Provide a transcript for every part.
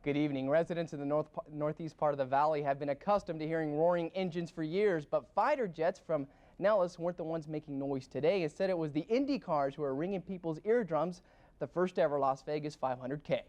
Good evening. Residents in the northeast part of the valley have been accustomed to hearing roaring engines for years, but fighter jets from Nellis weren't the ones making noise today. Instead, it was the Indy cars who are ringing people's eardrums, the first ever Las Vegas 500K.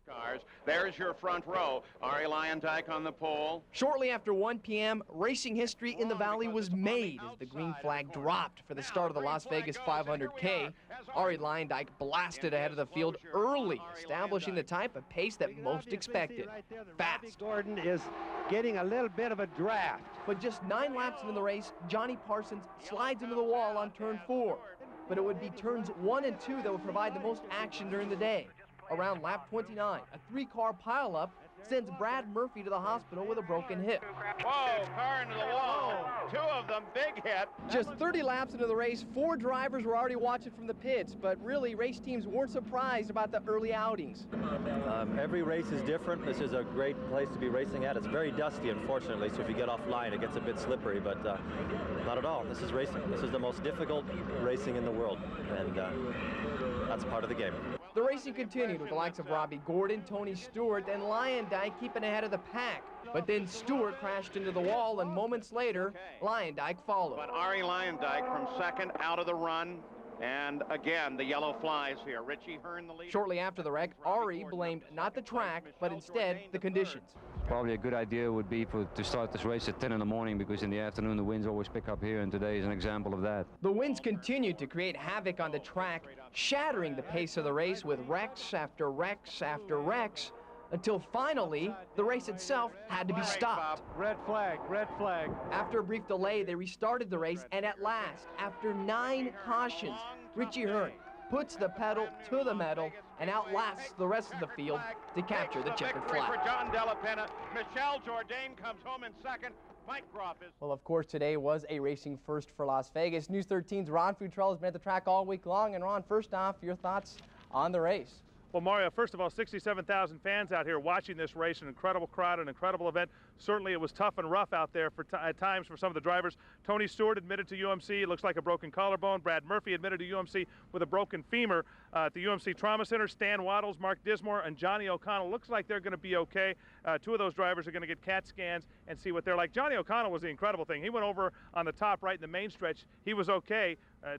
Cars. There's your front row. Ari Lyondike on the pole. Shortly after 1 p.m., racing history in the valley was made as the green flag dropped for the start of the Las Vegas 500K. Ari Lyondike blasted ahead of the field early, establishing the type of pace that most expected. Fast. Gordon is getting a little bit of a draft. But just 9 laps into the race, Johnny Parsons slides into the wall on turn 4. But it would be turns 1 and 2 that would provide the most action during the day. Around lap 29, a 3-car pileup sends Brad Murphy to the hospital with a broken hip. Whoa, car into the wall. 2 of them, big hit. Just 30 laps into the race, 4 drivers were already watching from the pits, but really race teams weren't surprised about the early outings. Every race is different. This is a great place to be racing at. It's very dusty, unfortunately, so if you get offline, it gets a bit slippery, but not at all. This is racing. This is the most difficult racing in the world, and that's part of the game. The racing continued with the likes of Robbie Gordon, Tony Stewart, and Lyondike keeping ahead of the pack. But then Stewart crashed into the wall, and moments later, Lyondike followed. But Ari Lyondike from second out of the run. And again, the yellow flies here. Richie Hearn, the leader. Shortly after the wreck, Ari blamed not the track, but instead the conditions. Probably a good idea would be to start this race at 10 in the morning, because in the afternoon the winds always pick up here, and today is an example of that. The winds continued to create havoc on the track, shattering the pace of the race with wrecks after wrecks after wrecks, until finally the race itself had to be stopped. Red flag, red flag. After a brief delay, they restarted the race, and at last, after 9 cautions, Richie Hearn puts the pedal to the metal and outlasts the rest of the field to capture the checkered flag. For John Della Penna. Michelle Jourdain comes home in second. Mike Groff is... Well, of course, today was a racing first for Las Vegas. News 13's Ron Futrell has been at the track all week long. And Ron, first off, your thoughts on the race? Well, Mario, first of all, 67,000 fans out here watching this race, an incredible crowd, an incredible event. Certainly it was tough and rough out there at times for some of the drivers. Tony Stewart admitted to UMC it looks like a broken collarbone. Brad Murphy admitted to UMC with a broken femur. At the UMC Trauma Center, Stan Waddles, Mark Dismore, and Johnny O'Connell looks like they're going to be okay. 2 of those drivers are going to get CAT scans and see what they're like. Johnny O'Connell was the incredible thing. He went over on the top right in the main stretch. He was okay.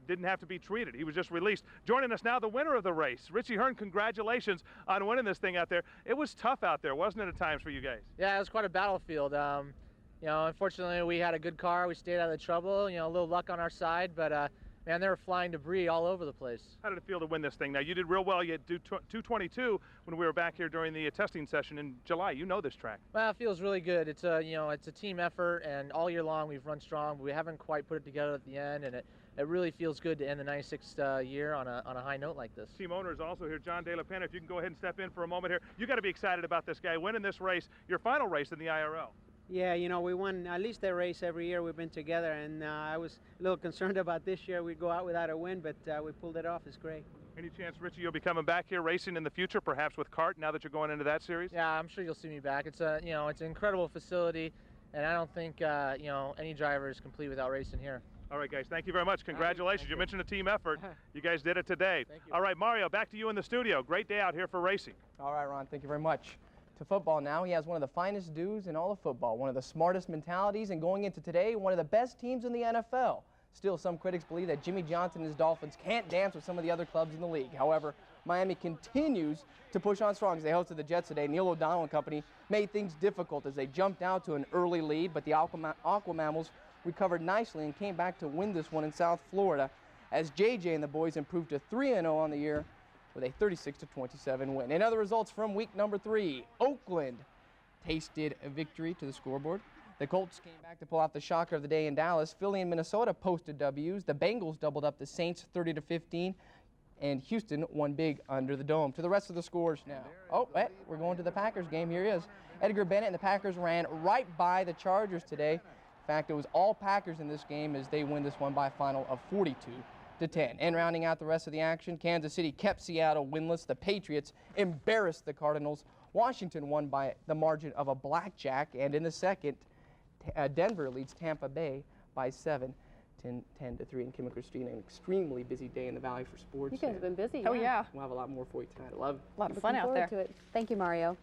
Didn't have to be treated. He was just released. Joining us now, the winner of the race, Richie Hearn. Congratulations on winning this thing out there. It was tough out there, wasn't it, at times for you guys? Yeah, it was quite a battlefield. You know, unfortunately, we had a good car. We stayed out of the trouble. You know, a little luck on our side, but man, they were flying debris all over the place. How did it feel to win this thing? Now, you did real well. You had 222 when we were back here during the testing session in July. You know this track. Well, it feels really good. It's a, you know, it's a team effort, and all year long we've run strong. But we haven't quite put it together at the end, and it really feels good to end the 96th year on a high note like this. Team owner is also here, John De La Penna. If you can go ahead and step in for a moment here. You got to be excited about this guy winning this race, your final race in the IRL. Yeah, you know, we won at least a race every year we've been together, and I was a little concerned about this year we'd go out without a win, but we pulled it off. It's great. Any chance, Richie, you'll be coming back here racing in the future, perhaps with kart, now that you're going into that series? Yeah, I'm sure you'll see me back. It's a, you know, it's an incredible facility, and I don't think you know, any driver is complete without racing here. All right, guys, thank you very much. Congratulations. Thank you you. mentioned a team effort. You guys did it today. Thank you. All right, Mario, back to you in the studio. Great day out here for racing. All right, Ron, thank you very much. To football now, he has one of the finest dudes in all of football, one of the smartest mentalities, and going into today, one of the best teams in the NFL. Still, some critics believe that Jimmy Johnson and his Dolphins can't dance with some of the other clubs in the league. However, Miami continues to push on strong as they hosted the Jets today. Neil O'Donnell and company made things difficult as they jumped out to an early lead, but the Aquamammals recovered nicely and came back to win this one in South Florida as JJ and the boys improved to 3-0 on the year with a 36-27 win. In other results from week number 3, Oakland tasted a victory to the scoreboard. The Colts came back to pull out the shocker of the day in Dallas. Philly and Minnesota posted W's. The Bengals doubled up the Saints 30-15, and Houston won big under the dome. To the rest of the scores now. Oh, we're going to the Packers game. Here he is. Edgar Bennett and the Packers ran right by the Chargers today. In fact, it was all Packers in this game as they win this one by a final of 42-10. And rounding out the rest of the action, Kansas City kept Seattle winless. The Patriots embarrassed the Cardinals. Washington won by the margin of a blackjack. And in the second, Denver leads Tampa Bay by 7 10 to 3 in Kim and Christina. An extremely busy day in the Valley for sports. You guys have been busy. Oh, yeah. We'll have a lot more for you tonight. I love it. A lot of fun out there. To it. Thank you, Mario.